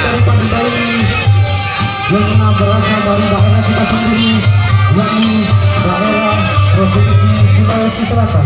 dari yang berasal dari daerah kita sendiri, yakni daerah Provinsi Sulawesi Selatan.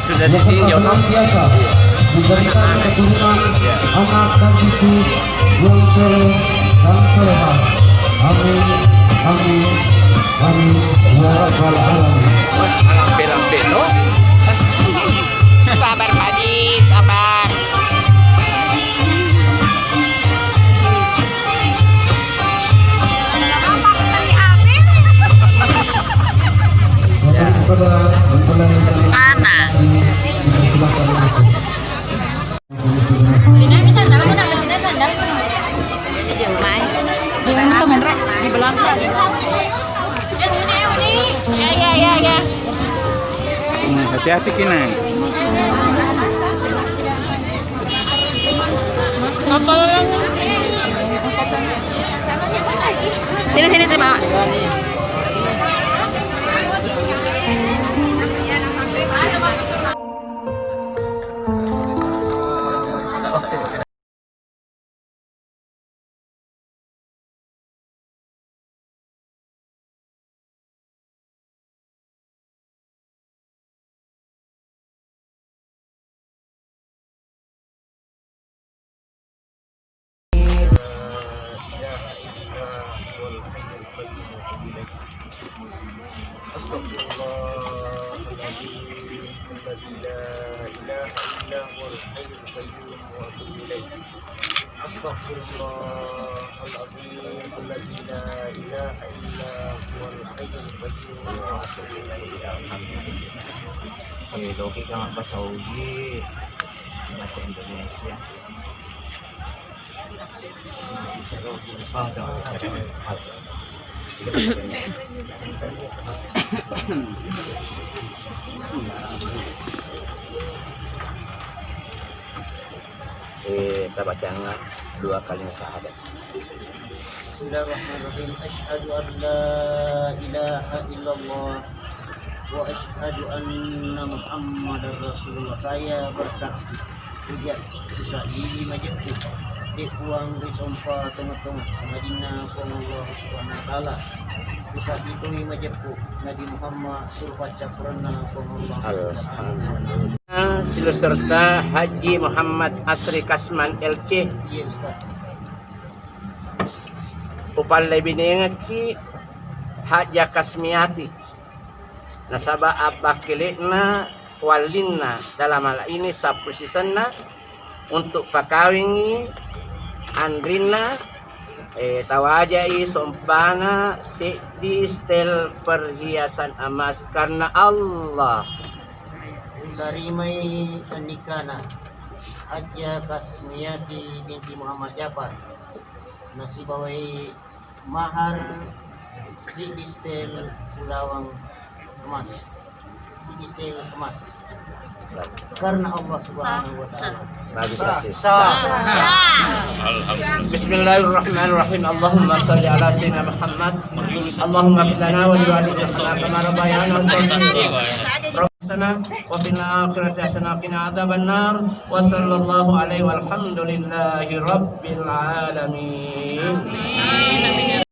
Sudah ditinjau biasa memberikan keturunan anak dan cucu yang soleh dan solehah. Amin, amin, amin, ya rabbal alamin. Lampe-lampe no? Sabar Pak Haji, sabar. Mana? Sini bisa sandal pun ada sini sandal. Di rumah. Di mana tuh Mendra? Di belakang. Yang ini. Ya. Hati-hati kina. Sini bawa. Astaghfirullahaladzim alladzi la ilaha illa huwal hayyul qayyum wa atubu ilaih. Logika nggak bahasa Saudi, bahasa Indonesia. Kita baca 2 kali syahadat. Bismillahirrahmanirrahim. Asyhadu an la ilaha illallah wa asyhadu anna Muhammadar Rasulullah. Saya bersaksi tidak bisa dimajibku di uang disumpah tengah-tengah Madinah Allah Subhanahu wa taala. Bisa itu majibku Nabi Muhammad surpa caprana Allah. Alhamdulillah. Sila serta Haji Muhammad Asri Kasman LC. Iya Ustaz. Upalay biningaki Haja Kasmiati. Nasaba abakilina walinna dalam hal ini sa posisinya untuk pakawingi Andrina tawajai sompana si di stel perhiasan emas karena Allah. Tarimai nikana Haja Kasmiati binti Muhammad Jafar nasibawai mahar si distel ulawang emas, si distel emas karena Allah Subhanahu wa taala. Bismillahirrahmanirrahim. Allahumma shalli ala sayyidina Muhammad. Allahumma fil lana wa li walidina kama rabbayana Rabbana wa fil akhirati hasanah wa qina adzabannar wa sallallahu alaihi walhamdulillahi rabbil alamin. Amin.